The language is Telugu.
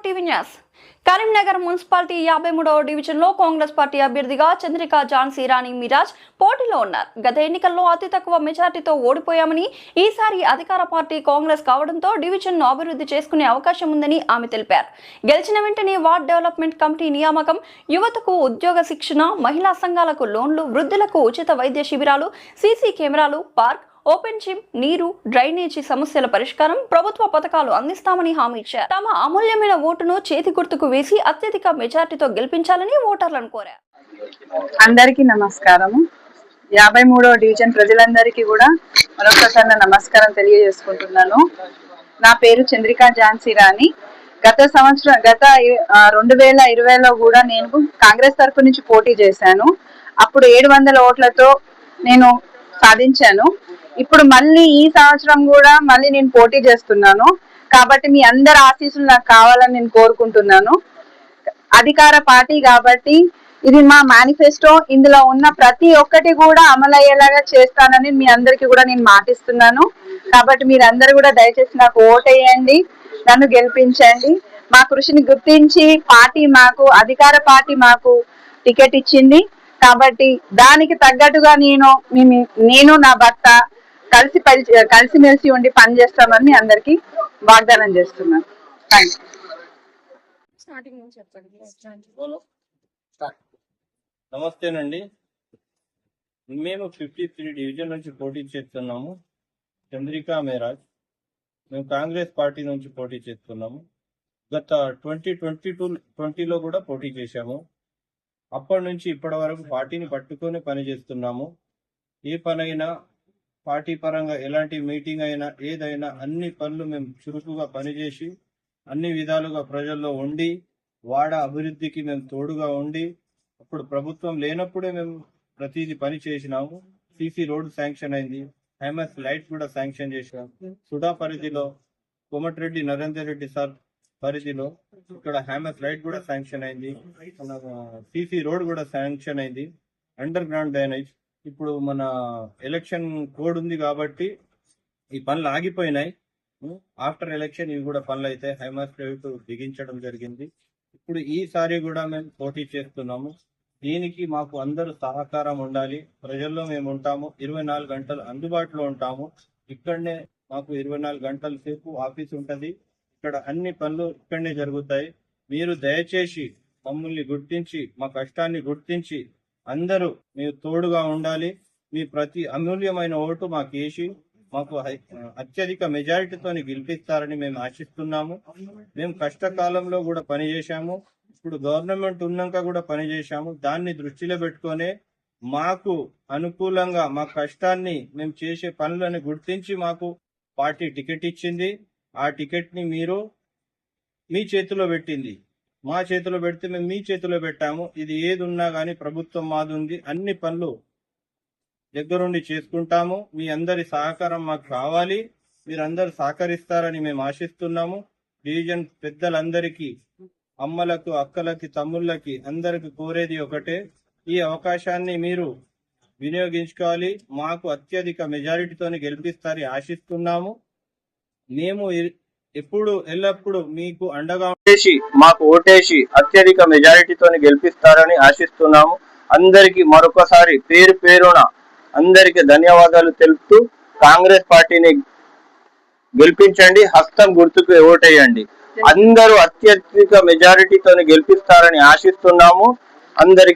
టీవీ న్యూస్ కరీంనగర్ మున్సిపాలిటీ 53వ డివిజన్లో కాంగ్రెస్ పార్టీ అభ్యర్థిగా చంద్రికా ఝాన్సీ రాణి మిరాజ్ పోటీలో ఉన్నారు. గత ఎన్నికల్లో అతి తక్కువ మెజార్టీతో ఓడిపోయామని, ఈసారి అధికార పార్టీ కాంగ్రెస్ కావడంతో డివిజన్ను అభివృద్ధి చేసుకునే అవకాశం ఉందని ఆమె తెలిపారు. గెలిచిన వెంటనే వార్డ్ డెవలప్మెంట్ కమిటీ నియామకం, యువతకు ఉద్యోగ శిక్షణ, మహిళా సంఘాలకు లోన్లు, వృద్ధులకు ఉచిత వైద్య శిబిరాలు, సీసీ కెమెరాలు, పార్క్, ఓపెన్ జిమ్, నీరు, డ్రైనేజీ సమస్యల పరిష్కారం, ప్రభుత్వ పథకాలు అందిస్తామని హామీ ఇచ్చారు. తమ అమూల్యమైన ఓటును చేతి గుర్తుకు వేసి అత్యధిక మెజార్టీతో గెలిపించాలని ఓటర్లను కోరారు. అందరికీ నమస్కారము. 53వ డివిజన్ ప్రజలందరికీ కూడా మరొకసారి నమస్కారం తెలియజేసుకుంటున్నాను. నా పేరు చంద్రికా ఝాన్సీ రాణి. గత 2020లో కూడా నేను కాంగ్రెస్ తరఫు నుంచి పోటీ చేశాను. అప్పుడు 700 ఓట్లతో నేను సాధించాను. ఇప్పుడు మళ్ళీ ఈ సంవత్సరం కూడా మళ్ళీ నేను పోటీ చేస్తున్నాను. కాబట్టి మీ అందరి ఆశీస్సులు నాకు కావాలని నేను కోరుకుంటున్నాను. అధికార పార్టీ కాబట్టి ఇది మా మేనిఫెస్టో. ఇందులో ఉన్న ప్రతి ఒక్కటి కూడా అమలయ్యేలాగా చేస్తానని మీ అందరికీ కూడా నేను మాటిస్తున్నాను. కాబట్టి మీరందరూ కూడా దయచేసి నాకు ఓటేయండి, నన్ను గెలిపించండి. మా కృషిని గుర్తించి అధికార పార్టీ మాకు టికెట్ ఇచ్చింది. కాబట్టి దానికి తగ్గట్టుగా నేను నా భర్త కలిసిమెలిసి ఉండి పనిచేస్తామని అందరికి వాగ్దానం చేస్తున్నాను. నమస్తేనండి. మేము 53 డివిజన్ నుంచి పోటీ చేస్తున్నాము. చంద్రికా మిరాజ్. మేము కాంగ్రెస్ పార్టీ నుంచి పోటీ చేస్తున్నాము. గత 2020లో కూడా పోటీ చేశాము. అప్పటి నుంచి ఇప్పటి వరకు పార్టీని పట్టుకొని పనిచేస్తున్నాము. ఏ పనైనా పార్టీ పరంగా ఎలాంటి మీటింగ్ అయినా ఏదైనా అన్ని పనులు మేము చురుకుగా పనిచేసి అన్ని విధాలుగా ప్రజల్లో ఉండి వాడ అభివృద్ధికి మేము తోడుగా ఉండి, అప్పుడు ప్రభుత్వం లేనప్పుడే మేము ప్రతిదీ పని చేసినాము. సీసీ రోడ్ శాంక్షన్ అయింది, హైమాస్ లైట్ కూడా శాంక్షన్ చేసినాం. సుడా పరిధిలో కోమటిరెడ్డి నరేందర్ రెడ్డి సార్ పరిధిలో ఇక్కడ హైమాస్ లైట్ కూడా శాంక్షన్ అయింది, సీసీ రోడ్ కూడా శాంక్షన్ అయింది, అండర్ గ్రౌండ్ డ్రైనేజ్. ఇప్పుడు మన ఎలక్షన్ కోడ్ ఉంది కాబట్టి ఈ పనులు ఆగిపోయినాయి. ఆఫ్టర్ ఎలక్షన్ ఇవి కూడా పనులు అయితే హైమాస్ లైట్ బిగించడం జరిగింది. ఇప్పుడు ఈసారి కూడా మేము పోటీ చేస్తున్నాము. దీనికి మాకు అందరూ సహకారం ఉండాలి. ప్రజల్లో మేము ఉంటాము, 24 గంటలు అందుబాటులో ఉంటాము. ఇక్కడనే మాకు 24 గంటల సేపు ఆఫీస్ ఉంటుంది. ఇక్కడ అన్ని పనులు ఇక్కడనే జరుగుతాయి. మీరు దయచేసి మమ్మల్ని గుర్తించి, మా కష్టాన్ని గుర్తించి అందరూ మీరు తోడుగా ఉండాలి. మీ ప్రతి అమూల్యమైన ఓటు మాకు వేసి మాకు అత్యధిక మెజారిటీతో గెలిపిస్తారని మేము ఆశిస్తున్నాము. మేము కష్టకాలంలో కూడా పనిచేశాము, ఇప్పుడు గవర్నమెంట్ ఉన్నాక కూడా పనిచేశాము. దాన్ని దృష్టిలో పెట్టుకొని మాకు అనుకూలంగా మా కష్టాన్ని మేము చేసే పనులను గుర్తించి మాకు పార్టీ టికెట్ ఇచ్చింది. ఆ టికెట్ ని మీరు మీ చేతిలో పెట్టింది, మా చేతిలో పెడితే మేము మీ చేతిలో పెట్టాము. ఇది ఏది ఉన్నా కానీ ప్రభుత్వం మాది ఉంది, అన్ని పనులు దగ్గరుండి చేసుకుంటాము. మీ అందరి సహకారం మాకు కావాలి, మీరందరూ సహకరిస్తారని మేము ఆశిస్తున్నాము. డివిజన్ పెద్దలందరికీ, అమ్మలకు, అక్కలకి, తమ్ముళ్ళకి అందరికి కోరేది ఒకటే, ఈ అవకాశాన్ని మీరు వినియోగించుకోవాలి. మాకు అత్యధిక మెజారిటీతో గెలిపిస్తారని ఆశిస్తున్నాము. మేము ఎల్లప్పుడూ మీకు అండగా ఉండేసి మాకు ఓటేసి అత్యధిక మెజారిటీతో గెలిపిస్తారని ఆశిస్తున్నాము. అందరికి మరొకసారి పేరు పేరున అందరికి ధన్యవాదాలు తెలుపుతూ కాంగ్రెస్ పార్టీని గెలిపించండి, హస్తం గుర్తుకు ఓటేయండి. అందరూ అత్యధిక మెజారిటీతో గెలిపిస్తారని ఆశిస్తున్నాము. అందరికి